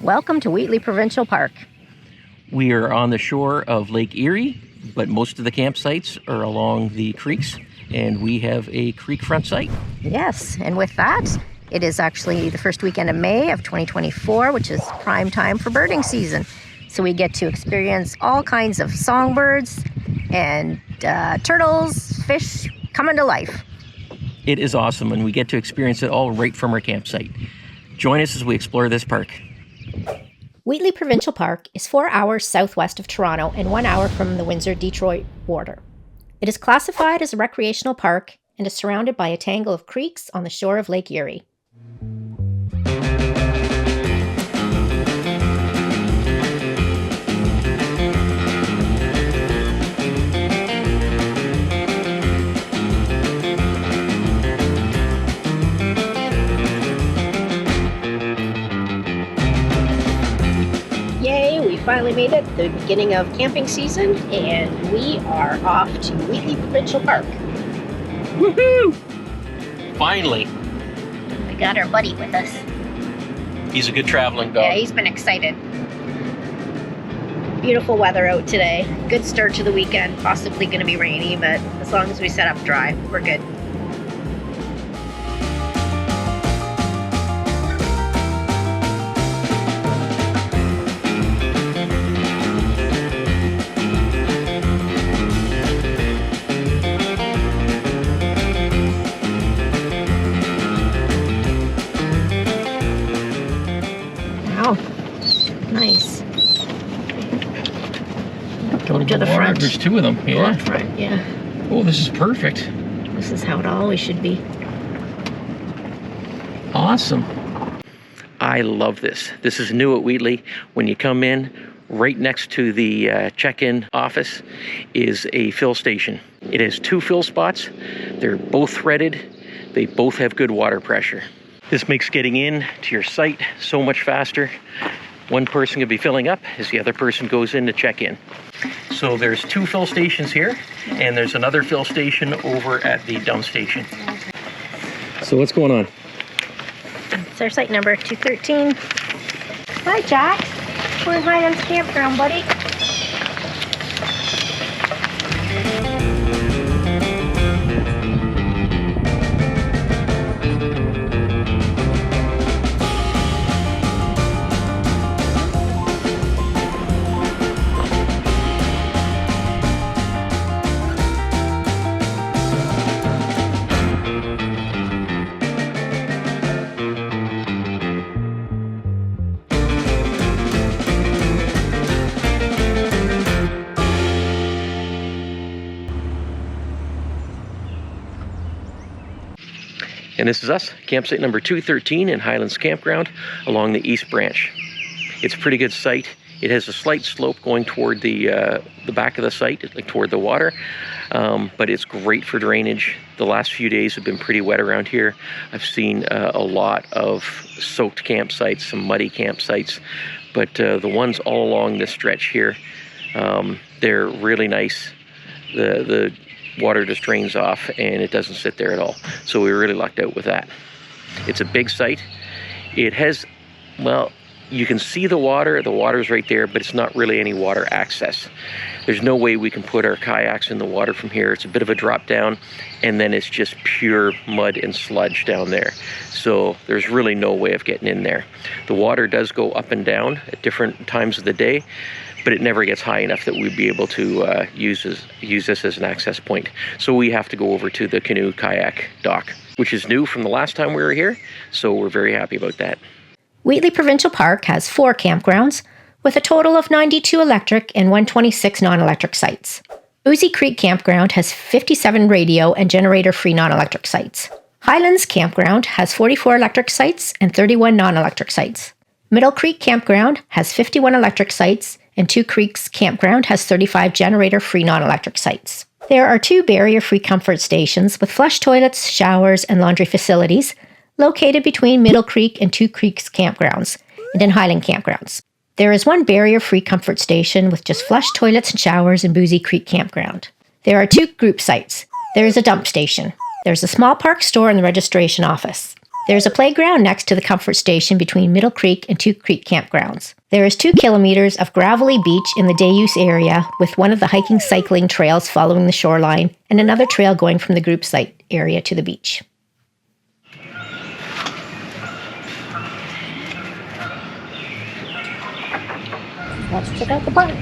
Welcome to Wheatley Provincial Park. We are on the shore of Lake Erie, but most of the campsites are along the creeks, and we have a creek front site. Yes, and with that, it is actually the first weekend of May of 2024, which is prime time for birding season. So we get to experience all kinds of songbirds and turtles, fish coming to life. It is awesome, and we get to experience it all right from our campsite. Join us as we explore this park. Wheatley Provincial Park is 4 hours southwest of Toronto and 1 hour from the Windsor-Detroit border. It is classified as a recreational park and is surrounded by a tangle of creeks on the shore of Lake Erie. Finally made it, the beginning of camping season, and we are off to Wheatley Provincial Park. Woohoo! Finally. We got our buddy with us. He's a good traveling dog. Yeah, he's been excited. Beautiful weather out today. Good start to the weekend. Possibly going to be rainy, but as long as we set up dry, we're good. Nice. Go to the front. There's two of them. Yeah. Front, yeah. Oh, this is perfect. This is how it always should be. Awesome. I love this. This is new at Wheatley. When you come in, right next to the check-in office is a fill station. It has two fill spots. They're both threaded. They both have good water pressure. This makes getting in to your site so much faster. One person could be filling up as the other person goes in to check in. So there's two fill stations here, and there's another fill station over at the dump station. So what's going on? It's our site number 213. Hi, Jack. We're in Highlands Campground, buddy. And this is us, campsite number 213 in Highlands Campground along the East Branch. It's a pretty good site. It has a slight slope going toward the back of the site, like toward the water, but it's great for drainage. The last few days have been pretty wet around here. I've seen a lot of soaked campsites, some muddy campsites, but the ones all along this stretch here, they're really nice. The water just drains off and it doesn't sit there at all. So we really lucked out with that. It's a big site. It has, well, you can see the water's right there, but it's not really any water access. There's no way we can put our kayaks in the water from here. It's a bit of a drop down, and then it's just pure mud and sludge down there. So there's really no way of getting in there. The water does go up and down at different times of the day, but it never gets high enough that we'd be able to use this as an access point. So we have to go over to the Canoe Kayak dock, which is new from the last time we were here, so we're very happy about that. Wheatley Provincial Park has 4 campgrounds, with a total of 92 electric and 126 non-electric sites. Boozy Creek Campground has 57 radio and generator-free non-electric sites. Highlands Campground has 44 electric sites and 31 non-electric sites. Middle Creek Campground has 51 electric sites, and Two Creeks Campground has 35 generator-free non-electric sites. There are 2 barrier-free comfort stations with flush toilets, showers, and laundry facilities located between Middle Creek and Two Creeks campgrounds and in Highland campgrounds. There is 1 barrier-free comfort station with just flush toilets and showers in Boozy Creek Campground. There are 2 group sites. There is a dump station. There's a small park store and the registration office. There's a playground next to the comfort station between Middle Creek and Two Creek campgrounds. There is 2 kilometers of gravelly beach in the day use area, with one of the hiking cycling trails following the shoreline and another trail going from the group site area to the beach. Let's check out the park.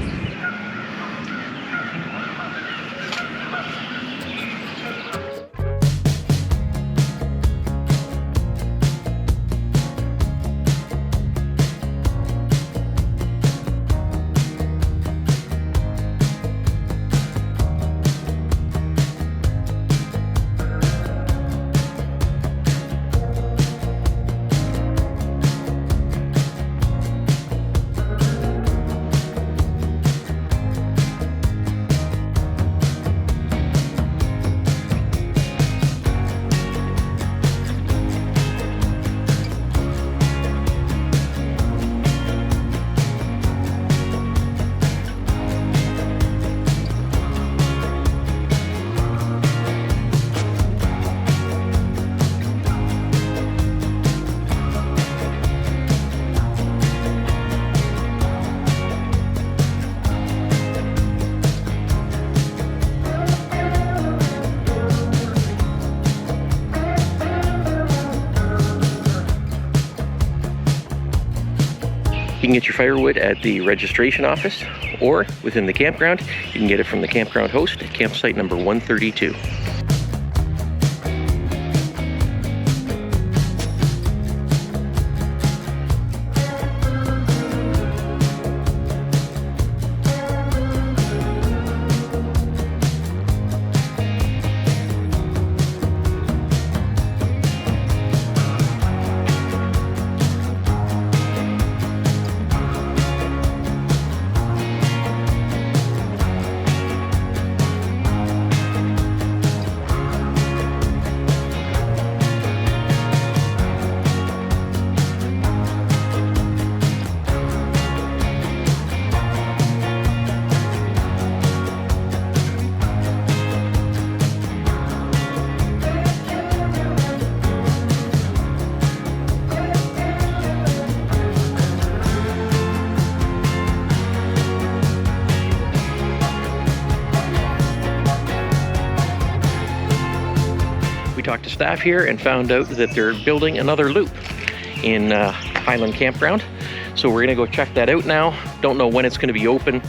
You can get your firewood at the registration office or within the campground. You can get it from the campground host at campsite number 132. We talked to staff here and found out that they're building another loop in Highland Campground. So we're gonna go check that out now. Don't know when it's gonna be open.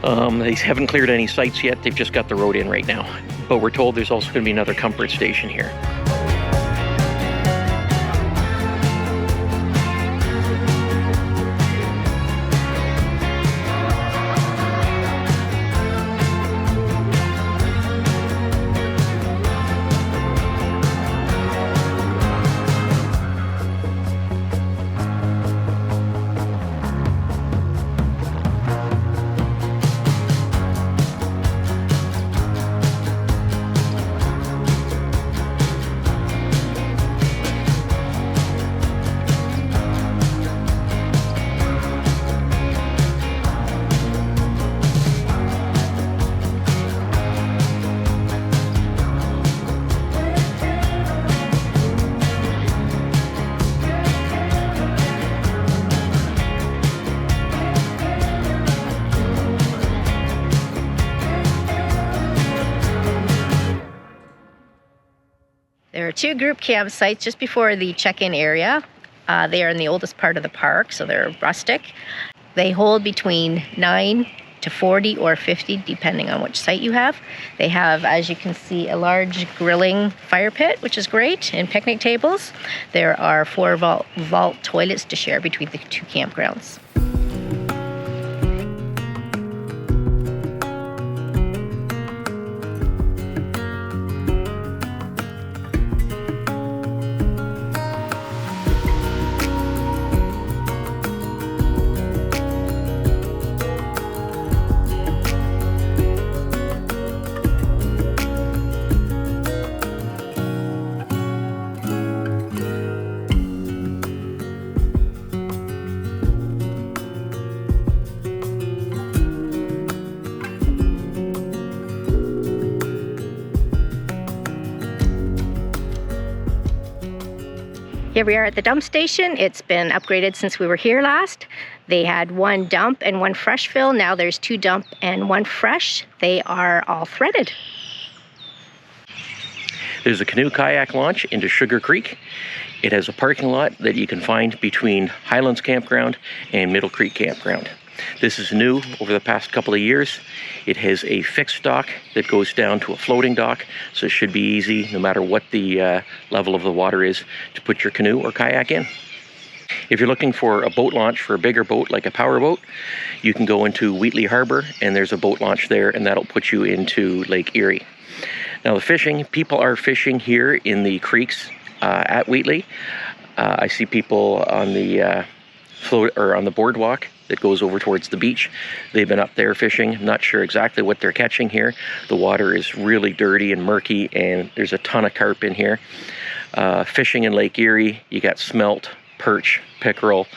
They haven't cleared any sites yet. They've just got the road in right now. But we're told there's also gonna be another comfort station here. There are 2 group campsites just before the check-in area. They are in the oldest part of the park, so they're rustic. They hold between 9 to 40 or 50, depending on which site you have. They have, as you can see, a large grilling fire pit, which is great, and picnic tables. There are 4 vault toilets to share between the 2 campgrounds. Here we are at the dump station. It's been upgraded since we were here last. They had 1 dump and 1 fresh fill. Now there's 2 dump and 1 fresh. They are all threaded. There's a canoe kayak launch into Sugar Creek. It has a parking lot that you can find between Highlands Campground and Middle Creek Campground. This is new over the past couple of years. It has a fixed dock that goes down to a floating dock, so it should be easy, no matter what the level of the water is, to put your canoe or kayak in. If you're looking for a boat launch for a bigger boat, like a power boat, you can go into Wheatley Harbour, and there's a boat launch there, and that'll put you into Lake Erie. Now the fishing, people are fishing here in the creeks at Wheatley. I see people on the on the boardwalk that goes over towards the beach. They've been up there fishing. I'm not sure exactly what they're catching here. The water is really dirty and murky, and there's a ton of carp in here. Fishing in Lake Erie, you got smelt, perch, pickerel,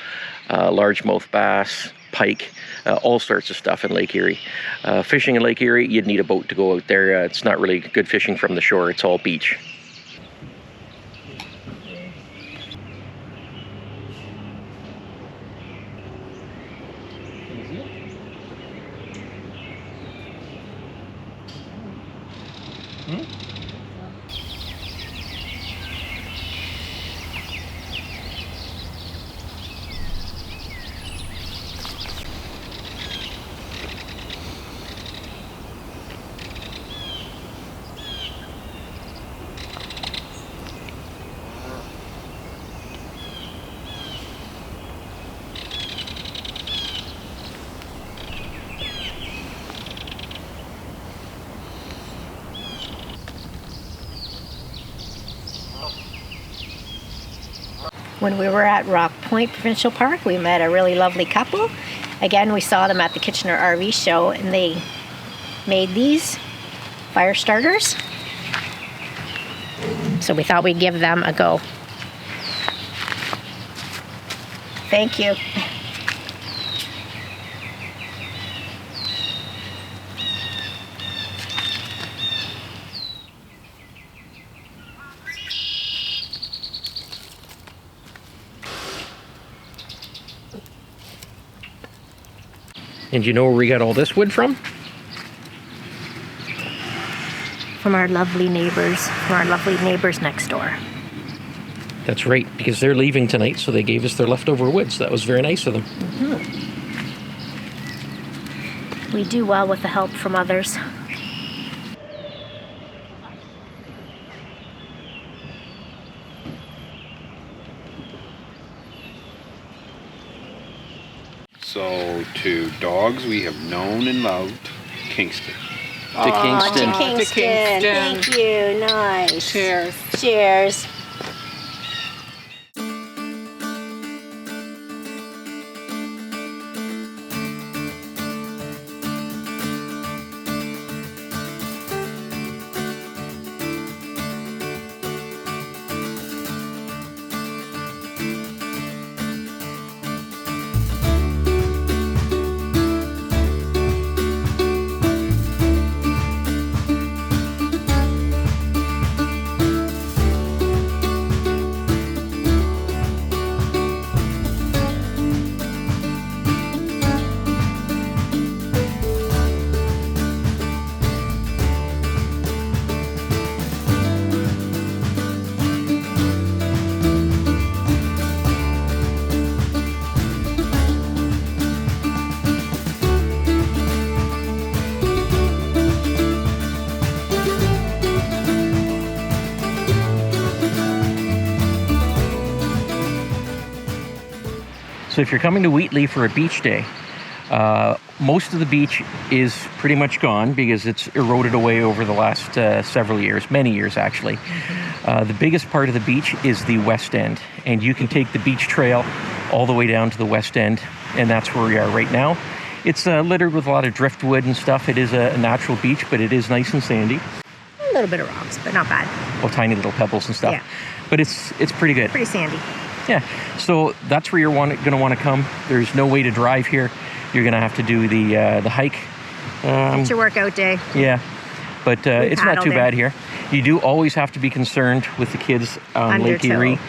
largemouth bass, pike, all sorts of stuff in Lake Erie. Fishing in Lake Erie, you'd need a boat to go out there. It's not really good fishing from the shore. It's all beach. When we were at Rock Point Provincial Park, we met a really lovely couple. Again, we saw them at the Kitchener RV show, and they made these fire starters. So we thought we'd give them a go. Thank you. And you know where we got all this wood from? From our lovely neighbors, next door. That's right, because they're leaving tonight, so they gave us their leftover wood, so that was very nice of them. We do well with the help from others. So, to dogs we have known and loved, Kingston. To Kingston. To Kingston. Thank you. Nice. Cheers. Cheers. So if you're coming to Wheatley for a beach day, most of the beach is pretty much gone because it's eroded away over the last several years, many years actually. The biggest part of the beach is the west end, and you can take the beach trail all the way down to the west end, and that's where we are right now. It's littered with a lot of driftwood and stuff. It is a natural beach, but it is nice and sandy. A little bit of rocks, but not bad. Well, tiny little pebbles and stuff. Yeah. But it's pretty good. Pretty sandy. Yeah, so that's where you're going to want to come. There's no way to drive here. You're going to have to do the hike. It's your workout day. Yeah, but it's not too paddled bad here. You do always have to be concerned with the kids on Lake Erie.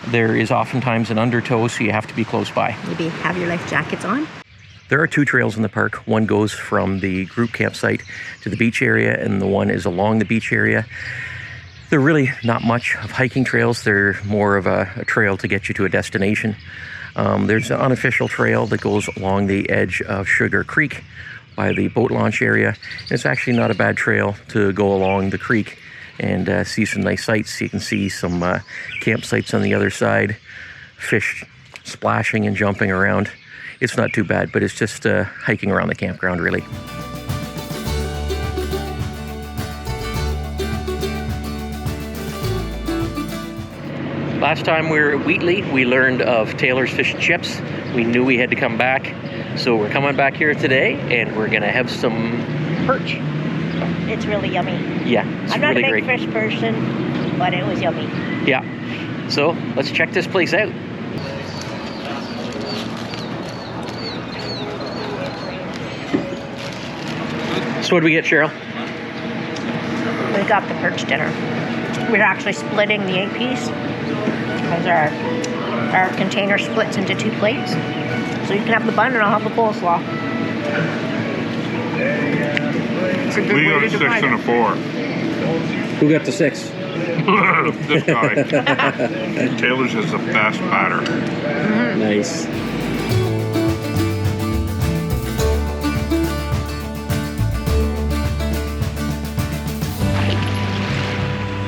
There is oftentimes an undertow, so you have to be close by. Maybe have your life jackets on. There are 2 trails in the park. One goes from the group campsite to the beach area, and the one is along the beach area. They're really not much of hiking trails. They're more of a trail to get you to a destination. There's an unofficial trail that goes along the edge of Sugar Creek by the boat launch area. It's actually not a bad trail to go along the creek and see some nice sights. You can see some campsites on the other side, fish splashing and jumping around. It's not too bad, but it's just hiking around the campground, really. Last time we were at Wheatley, we learned of Taylor's Fish and Chips. We knew we had to come back, so we're coming back here today, and we're gonna have some perch. It's really yummy. Yeah, it's I'm not really a big great. fish person, but it was yummy. Yeah, so let's check this place out. So what do we get, Cheryl? We got the perch dinner. We're actually splitting the 8-piece because our container splits into 2 plates. So you can have the bun and I'll have the coleslaw. It's a good We way got to a 6 divide and a it. 4. Who got the 6? This guy. Taylor's has a fast batter. Nice.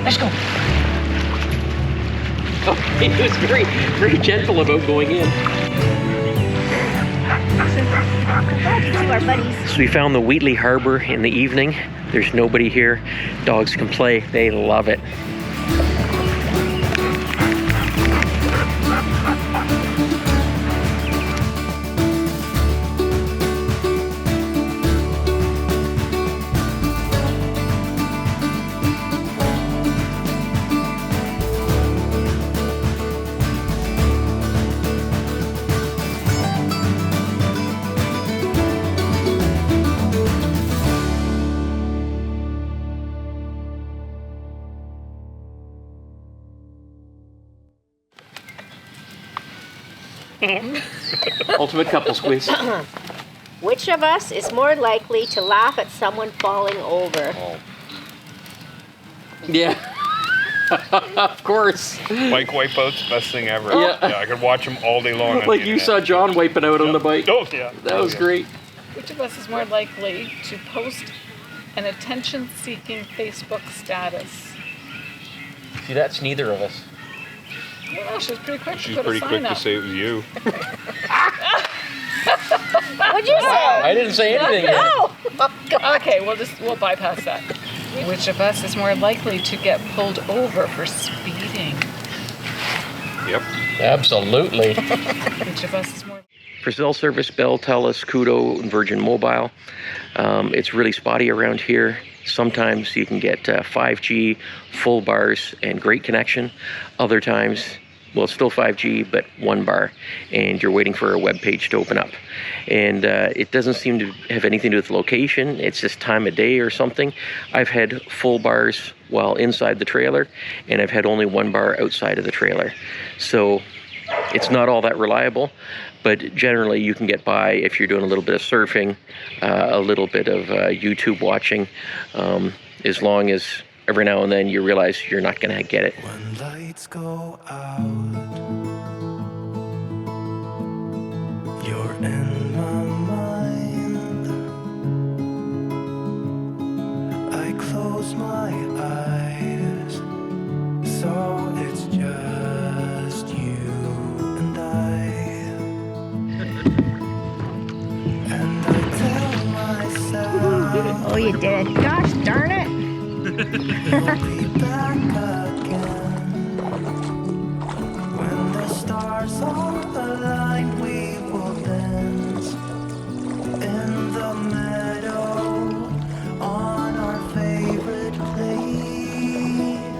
Let's go. Oh, he was very gentle about going in. To our buddies. So we found the Wheatley Harbour in the evening. There's nobody here. Dogs can play. They love it. Ultimate couple squeeze. Which of us is more likely to laugh at someone falling over? Oh. Yeah. Of course. Bike wipeouts, best thing ever. Yeah. I could watch them all day long. on Like the you internet. saw John wiping out on the bike. Oh, yeah. That was great. Which of us is more likely to post an attention-seeking Facebook status? See, that's neither of us. Well, she was pretty quick She's to put pretty a sign quick to up. say it was you. What'd you say? I didn't say anything yet. No. Okay, we'll bypass that. Which of us is more likely to get pulled over for speeding? Yep. Absolutely. Which of us is more... For cell service, Bell, TELUS, Koodo, and Virgin Mobile. It's really spotty around here. Sometimes you can get 5G, full bars, and great connection. Other times, well, still 5G, but 1 bar, and you're waiting for a web page to open up. And it doesn't seem to have anything to do with location. It's just time of day or something. I've had full bars while inside the trailer, and I've had only 1 bar outside of the trailer. So it's not all that reliable, but generally you can get by if you're doing a little bit of surfing, a little bit of YouTube watching, as long as every now and then you realize you're not going to get it. When lights go out, you're in my mind. I close my eyes, so it's just you and I. And I tell myself, Oh, you did. Gosh darn it. you'll be back again. When the stars are aligned, we will dance in the meadow on our favorite place.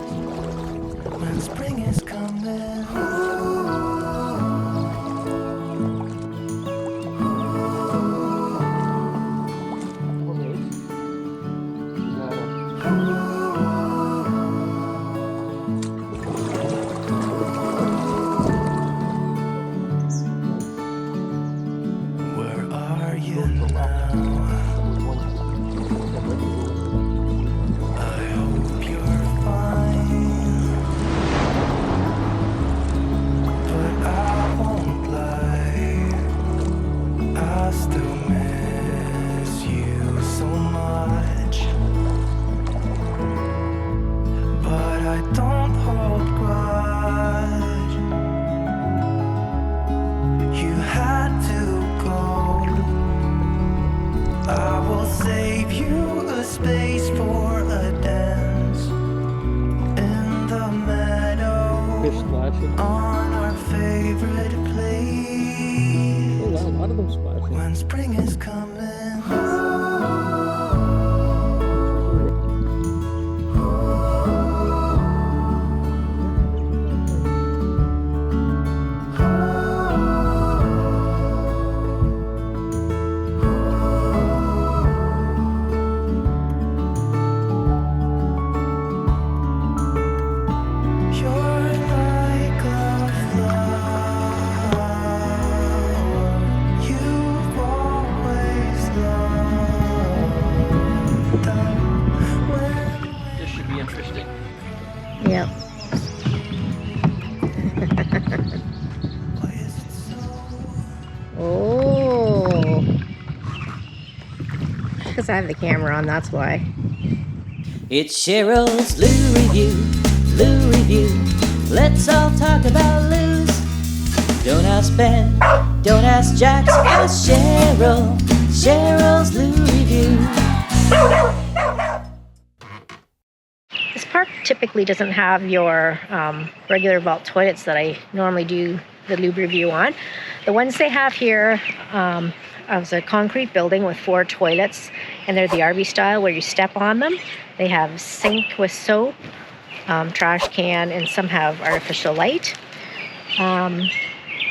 When spring is coming. I don't hold grudge. You had to go. I will save you a space for a dance in the meadow Fish splashing. on our favorite place. Oh wow, a lot of them splashing. When spring is coming. You're like a flower. You've always loved them. This should be interesting. Yep. Why is it so? Oh. Because I have the camera on, that's why. It's Cheryl's Lou Review, Lou Review. Let's all talk about Lou's. Don't ask Ben, don't ask Jax, ask Cheryl. Cheryl's Lou Review. This park typically doesn't have your regular vault toilets that I normally do the lube review on. The ones they have here is a concrete building with 4 toilets, and they're the RV style where you step on them. They have sink with soap, trash can, and some have artificial light,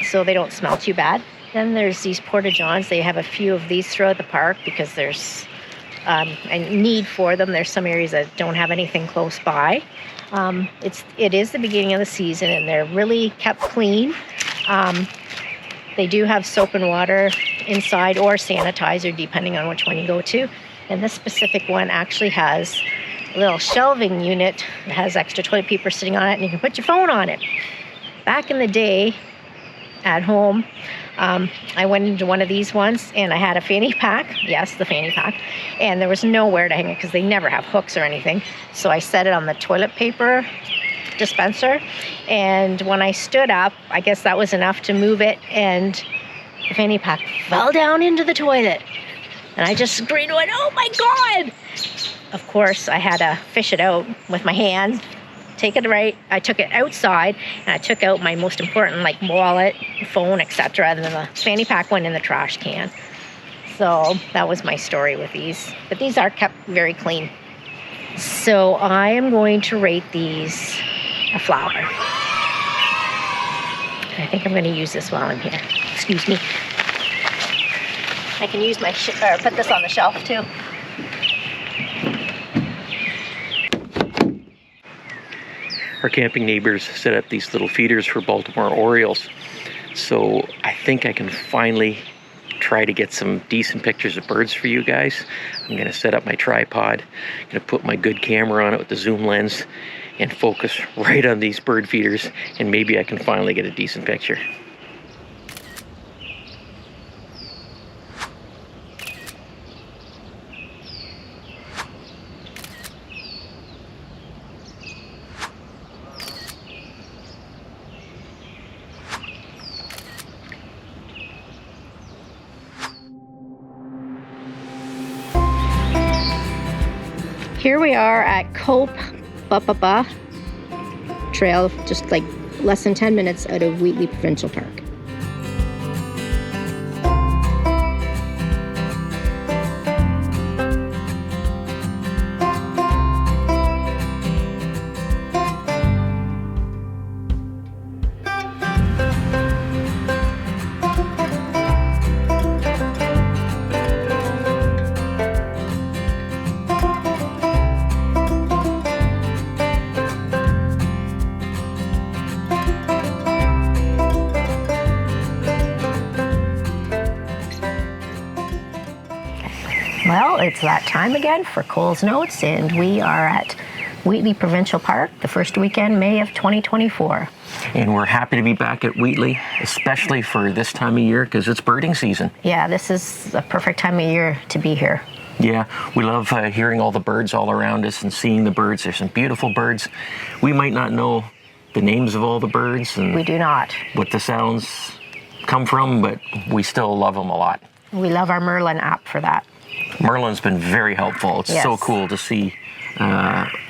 so they don't smell too bad. Then there's these porta-johns. They have a few of these throughout the park because there's a need for them. There's some areas that don't have anything close by. It is the beginning of the season, and they're really kept clean. They do have soap and water inside or sanitizer, depending on which one you go to. And this specific one actually has a little shelving unit that has extra toilet paper sitting on it, and you can put your phone on it. Back in the day, at home, I went into one of these ones, and I had a fanny pack. Yes, the fanny pack. And there was nowhere to hang it because they never have hooks or anything. So I set it on the toilet paper dispenser, and when I stood up, I guess that was enough to move it, and the fanny pack fell down into the toilet. And I just screamed, went, "Oh my God!" Of course, I had to fish it out with my hands, take it right. I took it outside, and I took out my most important, like wallet, phone, etc. And then the fanny pack went in the trash can. So that was my story with these. But these are kept very clean. So I am going to rate these a flower. I think I'm going to use this while I'm here. Excuse me. I can use my put this on the shelf too. Our camping neighbors set up these little feeders for Baltimore Orioles. So I think I can finally try to get some decent pictures of birds for you guys. I'm going to set up my tripod, I'm going to put my good camera on it with the zoom lens and focus right on these bird feeders, and maybe I can finally get a decent picture. Here we are at Kopegaron Trail, just like less than 10 minutes out of Wheatley Provincial Park. Well, it's that time again for Cole's Notes, and we are at Wheatley Provincial Park the first weekend, May of 2024. And we're happy to be back at Wheatley, especially for this time of year because it's birding season. Yeah, this is the perfect time of year to be here. Yeah, we love hearing all the birds all around us and seeing the birds. There's some beautiful birds. We might not know the names of all the birds and We do not. what the sounds come from, but we still love them a lot. We love our Merlin app for that. Merlin's been very helpful. It's so Yes. cool to see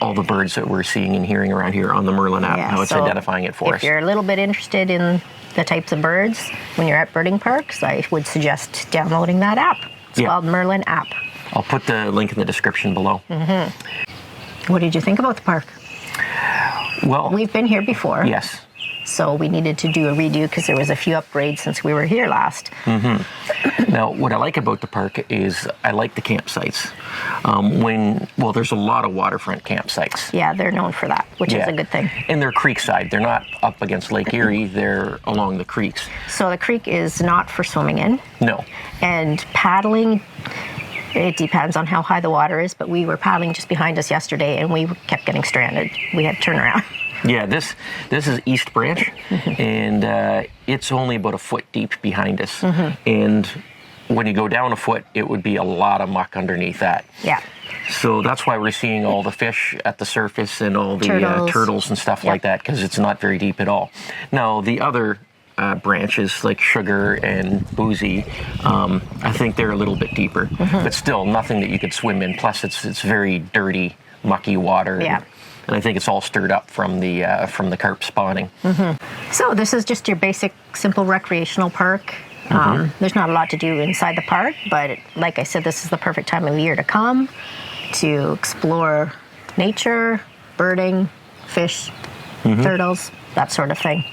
all the birds that we're seeing and hearing around here on the Merlin app, Yeah, how it's so identifying it for If us. you're a little bit interested in the types of birds when you're at birding parks, I would suggest downloading that app. It's Yeah. called Merlin app. I'll put the link in the description below. What did you think about the park? Well, We've been here before. yes. So we needed to do a redo because there was a few upgrades since we were here last. Now, what I like about the park is I like the campsites. There's a lot of waterfront campsites. Yeah, they're known for that, which is a good thing. And they're creekside. They're not up against Lake Erie. They're along the creeks. So the creek is not for swimming in, No. and paddling, it depends on how high the water is, but we were paddling just behind us yesterday and we kept getting stranded. We had to turn around. Yeah, this is East Branch, and it's only about a foot deep behind us. And when you go down a foot, it would be a lot of muck underneath that. Yeah. So that's why we're seeing all the fish at the surface and all the Turtles. turtles and stuff like that, because it's not very deep at all. Now, the other branches like Sugar and Boozy, I think they're a little bit deeper, but still nothing that you could swim in. Plus, it's very dirty, mucky water. Yeah. And I think it's all stirred up from the carp spawning. So this is just your basic, simple recreational park. There's not a lot to do inside the park, but like I said, this is the perfect time of year to come to explore nature, birding, fish, turtles, that sort of thing.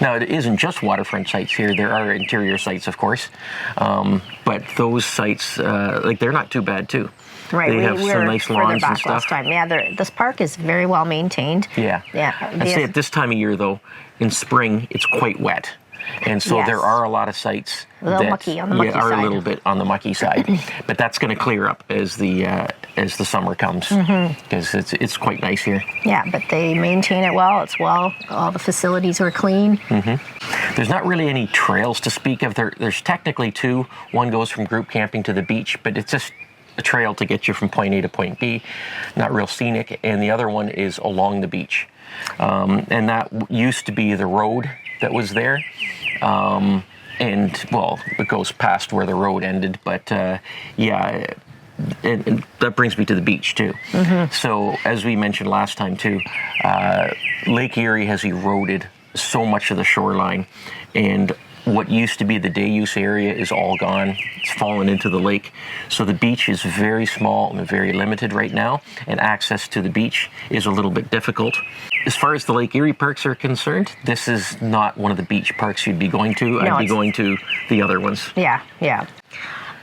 Now, it isn't just waterfront sites here. There are interior sites, of course. But those sites, they're not too bad, too. Right, They we have were some nice further lawns and back stuff. last time. Yeah, this park is very well maintained. Yeah. Yeah. I'd say at this time of year, though, in spring, it's quite wet. And so Yes. there are a lot of sites A little that mucky on the mucky are side. a little bit on the mucky side. But that's going to clear up as the summer comes, because it's quite nice here. Yeah, but they maintain it well. It's well. All the facilities are clean. There's not really any trails to speak of. There's technically two. One goes from group camping to the beach, but it's just a trail to get you from point A to point B, not real scenic. And the other one is along the beach. And that used to be the road that was there. And it goes past where the road ended, but and that brings me to the beach too. So as we mentioned last time too, Lake Erie has eroded so much of the shoreline, and what used to be the day use area is all gone. It's fallen into the lake. So the beach is very small and very limited right now, and access to the beach is a little bit difficult. As far as the Lake Erie parks are concerned, this is not one of the beach parks you'd be going to. I'd be it's- going to the other ones. Yeah, yeah.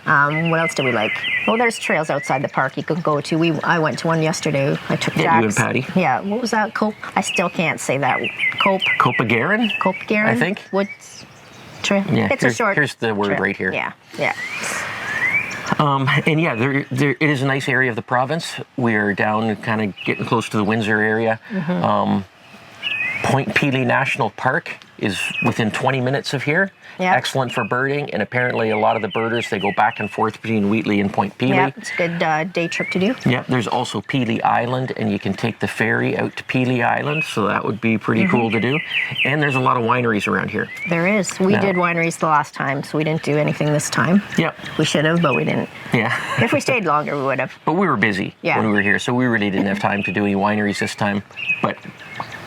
What else do we like? Well, there's trails outside the park you can go to. I went to one yesterday. I took Yeah, you and Jack's. Patty. Yeah, what was that? I still can't say that. Kopegaron? Kopegaron? I think. What's trail? Yeah, It's a short. here's the word trail. right here. Yeah, yeah. And yeah, there it is a nice area of the province. We're down kind of getting close to the Windsor area. Point Pelee National Park is within 20 minutes of here. Yeah. Excellent for birding, and apparently a lot of the birders, they go back and forth between Wheatley and Point Pelee. Yeah, it's a good day trip to do. Yeah, there's also Pelee Island, and you can take the ferry out to Pelee Island, so that would be pretty cool to do. And there's a lot of wineries around here. There is. We Now- did wineries the last time, so we didn't do anything this time. Yep. We should have, but we didn't. Yeah. If we stayed longer, we would have. But we were busy Yeah. when we were here, so we really didn't have time to do any wineries this time. But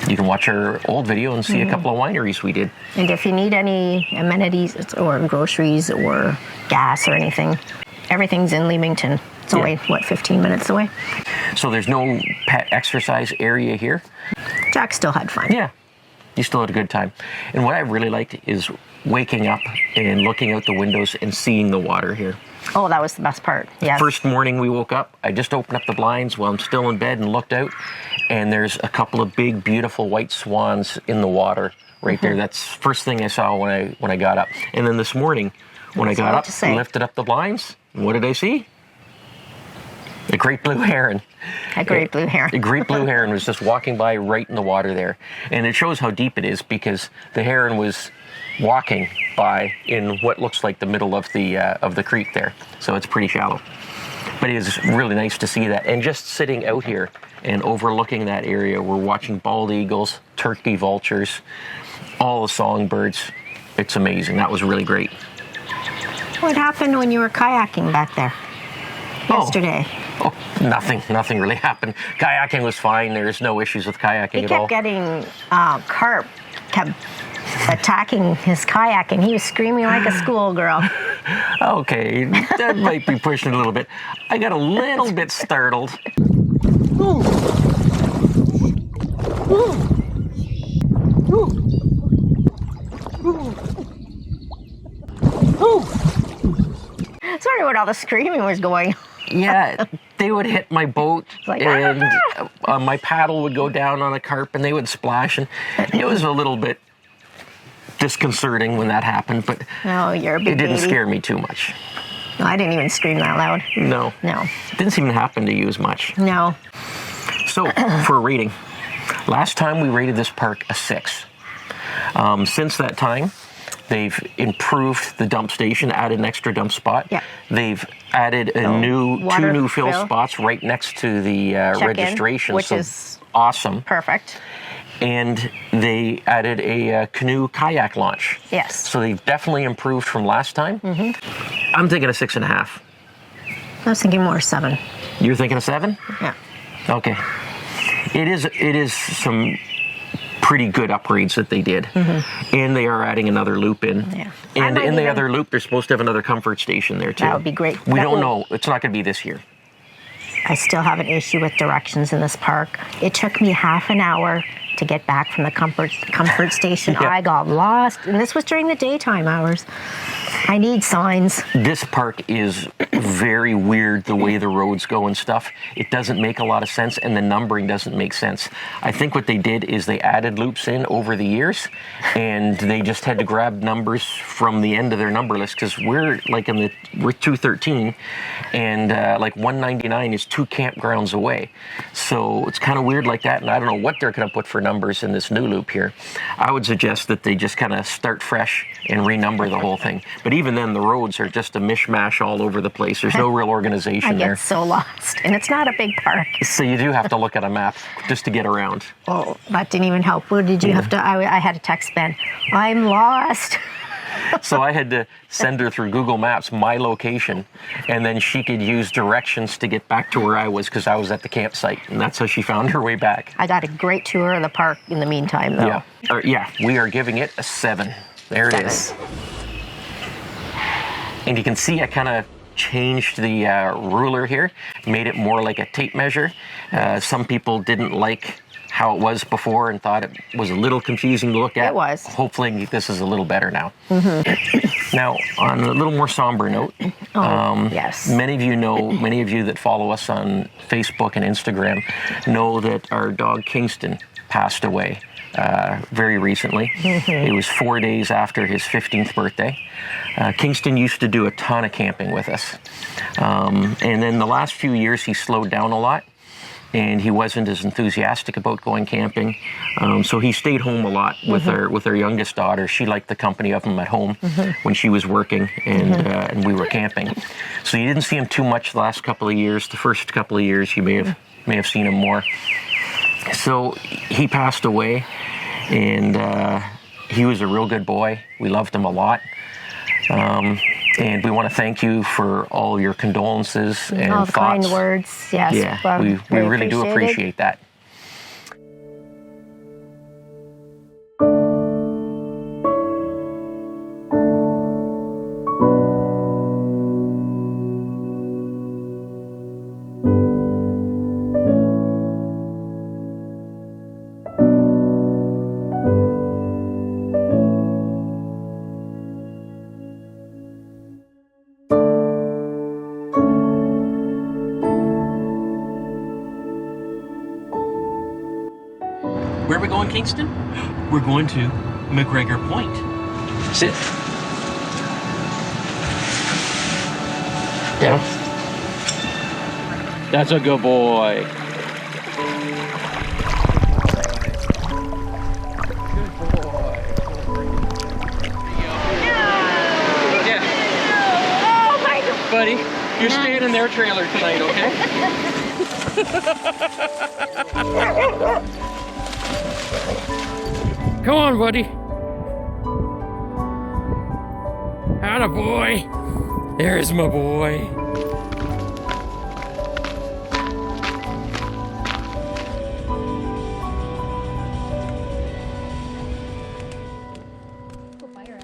you can watch our old video and see a couple of wineries we did. And if you need any amenities or groceries or gas or anything, everything's in Leamington. It's only, 15 minutes away? So there's no pet exercise area here. Jack still had fun. Yeah, you still had a good time. And what I really liked is waking up and looking out the windows and seeing the water here. Oh, that was the best part. Yes. First morning we woke up, I just opened up the blinds while I'm still in bed and looked out, and there's a couple of big, beautiful white swans in the water right there. That's first thing I saw when I got up. And then this morning, when I That's got all up to say. and lifted up the blinds, what did I see? A great blue heron. A great blue heron. A great blue heron was just walking by right in the water there. And it shows how deep it is, because the heron was walking by in what looks like the middle of the creek there. So it's pretty shallow. But it is really nice to see that. And just sitting out here and overlooking that area, we're watching bald eagles, turkey vultures, all the songbirds. It's amazing. That was really great. What happened when you were kayaking back there yesterday? Oh, nothing really happened. Kayaking was fine. There's no issues with kayaking He at all. kept getting carp, kept attacking his kayak, and he was screaming like a schoolgirl. Okay, that might be pushing it a little bit. I got a little bit startled. Sorry what all the screaming was going on. Yeah, they would hit my boat, like, and my paddle would go down on a carp, and they would splash, and it was a little bit disconcerting when that happened, but No, you're a big it didn't baby. scare me too much. No, I didn't even scream that loud. No. No. Didn't seem to happen to you as much. No. So, for a rating, last time we rated this park a 6. Since that time, they've improved the dump station, added an extra dump spot. Yeah. They've added two water new fill fill. spots right next to the Check-in, registration. which so is awesome. perfect. And they added a canoe kayak launch. Yes. So they've definitely improved from last time. I'm thinking a 6.5. I was thinking more 7. You're thinking a 7? Yeah. Okay. It is some pretty good upgrades that they did. And they are adding another loop in. Yeah. I And might in the even- other loop, they're supposed to have another comfort station there too. That would be great. We That don't will- know. It's not going to be this year. I still have an issue with directions in this park. It took me half an hour to get back from the comfort station. Yeah. I got lost, and this was during the daytime hours. I need signs. This park is very weird, the way the roads go and stuff. It doesn't make a lot of sense, and the numbering doesn't make sense. I think what they did is they added loops in over the years, and they just had to grab numbers from the end of their number list, because we're 213, and like 199 is 2 campgrounds away. So it's kind of weird like that, and I don't know what they're going to put for numbers in this new loop here. I would suggest that they just kind of start fresh and renumber the whole thing. But even then, the roads are just a mishmash all over the place. There's no real I organization there. get so lost, and it's not a big park. So you do have to look at a map just to get around. Oh, that didn't even help. What did you have to? I had to text Ben. I'm lost. So I had to send her through Google Maps my location, and then she could use directions to get back to where I was, because I was at the campsite, and that's how she found her way back. I got a great tour of the park in the meantime, though. Yeah, we are giving it a 7. There it is. And you can see I kind of changed the ruler here, made it more like a tape measure. Some people didn't like how it was before and thought it was a little confusing to look at. It was. Hopefully this is a little better now. Now, on a little more somber note, Yes. many of you that follow us on Facebook and Instagram know that our dog Kingston passed away very recently. It was 4 days after his 15th birthday. Kingston used to do a ton of camping with us. And then the last few years he slowed down a lot, and he wasn't as enthusiastic about going camping. So he stayed home a lot with our youngest daughter. She liked the company of him at home when she was working and we were camping. So you didn't see him too much the last couple of years. The first couple of years you may have seen him more. So he passed away, and he was a real good boy. We loved him a lot. And we want to thank you for all your condolences and all the thoughts. kind words. Yes. Yeah, well, we very really do appreciate that. Where are we going, Kingston? We're going to McGregor Point. Sit. Yeah. That's a good boy. Yeah. Oh my God. Buddy. You're staying in their trailer tonight, okay? Come on, buddy. Atta boy. There's my boy.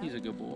He's a good boy.